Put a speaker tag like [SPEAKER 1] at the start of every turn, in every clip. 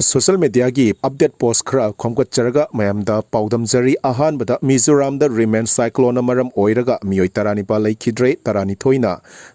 [SPEAKER 1] Social media gi update post khra khomkat charga mayamda paudam jari ahan bada Mizoram da remain cyclone maram oiraga mioi tarani pa laikhidre tarani thoina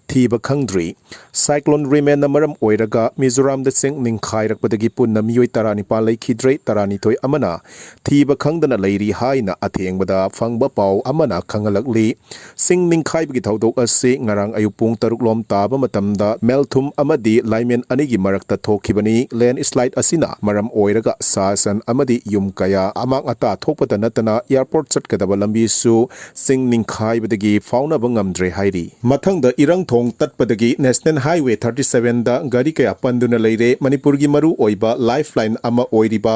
[SPEAKER 1] thiba khangdri cyclone remain maram oiraga Mizoram da sing ningkhairak badagi punna mioi tarani pa laikhidre tarani thoi amana thiba khangdana leiri haina atheng bada phangba pau amana khangalakli sing ningkhai bagi thodok ase ngarang ayupung taruklom taba matamda melthum amadi laimen anigi marakta thokhibani landslide asina maram oiraga sasan amadi yum kaya amang ata thokpata natana airport chatkadaba lambi su sing ningkhai badagi fauna bangamdre hairi mathangda irang thong tatpadagi national highway 37 da gari kaya panduna leire manipur gi maru oiba lifeline ama oiriba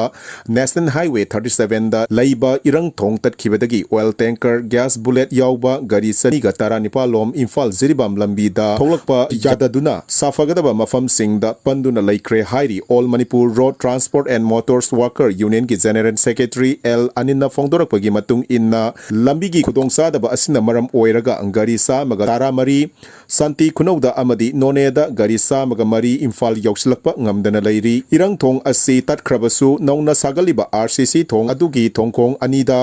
[SPEAKER 1] national highway 37 da leiba irang thong tatkibadagi oil tanker gas bullet yauba gari saniga taranipa lom imphal ziribam lambi da tholakpa yadaduna safagadaba mafam singda panduna laikre hairi all manipur road Transport and Motors Worker Union ki General Secretary L Anina Fongdorakpagi matung inna lambi gi khudongsa daba asina maram oiraga gari sa maga tara mari santi khunauda amadi noneda gari sa maga mari imphal yausilakpa ngamdana leiri irang thong asi tatkhrabasu nauna sagaliba RCC thong adugi thongkhong anida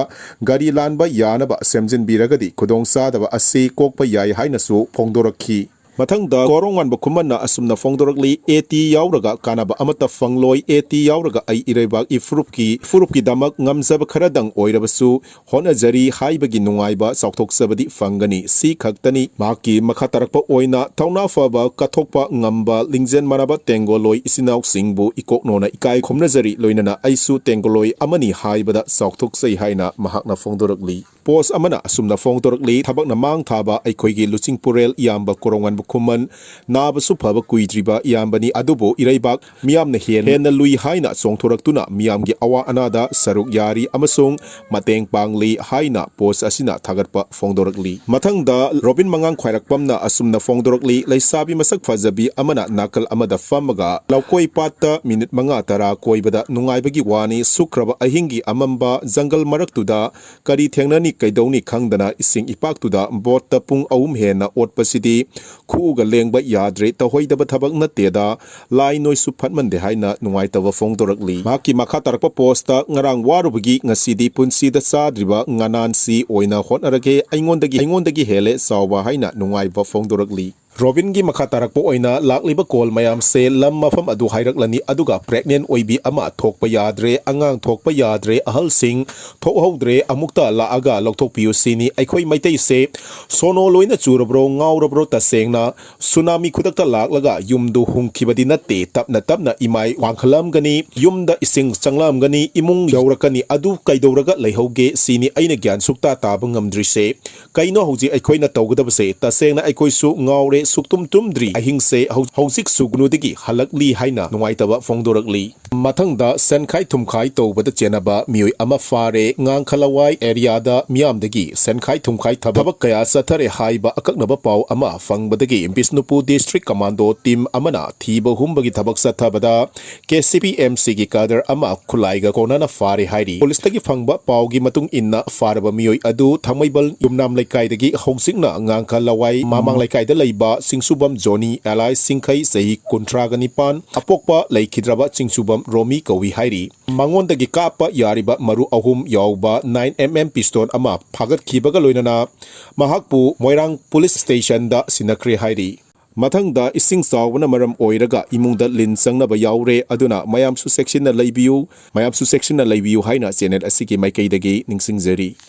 [SPEAKER 1] gari lanba yanaba semjin biragadi khudongsa daba asi kokpa yai hainasu phongdorakhi Matangda korongwan bakumana asumna fongdorakli 80 yauraga kanaba amata fangloi 80 yauraga ai irebak ifurupki damak ngamzaba kharadang oirabasu honajari haibagi nungaiba saukthok fangani si khaktani maki makhatarakpa oina tauna faba kathokpa ngamba lingzen manaba tengoloi isinau singbu ikoknona ikai khomnajari loinana aisu tengoloi amani haibada saukthok haina mahakna fongdorakli Post amana asumna fongdorakli thabakna mang thaba aikhoigi luching purel yamba korongwan bukuman nabasu phaba kuidriba yambani adubo ireibak miyamna henna lui haina songthoraktuna miyamgi awa anada saruk yari amasung mateng pangli haina post asina thagatpa fongdorakli mathangda robin mangang khwairakpamna asumna fongdorakli leisabi masak fajabi amana nakal amada famaga laukoi patta minute manga tara koibada nungaibagi wani sukraba ahingi amamba jungle maraktuda kari thengnani kaidoni Khngdana ising ipaktuda botta pung ahum hena otpasidi khuga lengba yadre tahoidaba thabak nateda lai noi su phatmande haina nungaitaba fongdorakli maki makha tarakpa posta ngarang warubagi ngasidi punsida sadriba nganansi oina honarage aingondagi hele sawba haina nungaiba fongdorakli Robin gi makha tarakpo oina lakliba kol mayam se lam mafam adu hairaklani aduga pregnant oibi ama thokpa yadre angang thokpa yadre ahal sing thokhodre amukta laaga lokthokpiu sini aikhoi maitai se sono loina churabro ngaurabro tasengna tsunami khudakta laklaga yumdu hungkhibadi natte tapna imai wangkhalam gani yumda ising changlam gani imung yaurakani adu kaidoraga leihoge sini aina gyan sukta taba ngamdri se kaino hoji aikhoina tawgadabase tasengna aikoi su ngaure suktum tumdri ahingse hausik sugnudigi halakli haina nungaitaba fongdorakli mathangda senkhai thumkhai tawbada chenaba mioi ama fare ngang khalawai area da miyamdagi senkhai thumkhai thabak kaya sathare haiba akaknaba pau ama fangbadagi Bisnupur district commando team amana thiba humbagi thabak sathabada KCPMC gi kader ama khulaiga konana fare hairi police tagi fangba paugi matung inna faraba mioi adu thamaibal yumnam laikai dagi hausikna ngang khalawai mamang laikai da leiba Singsubam Johnny Alai Singkhai Sahi Kuntraganipan Apokpa Laikhidraba Singsubam Romi Kawi Hairi Mangondagi Kapa Yariba Maru Ahum Yauba 9mm pistol ama Phagat Khibaga Loinana Mahakpu Moirang Police Station da Sinakre Hairi Mathangda ising sawna maram oiraga imungda lin sangnaba yaure aduna mayamsu section na leibiu haina channel asigi maikai dagi ningsingjari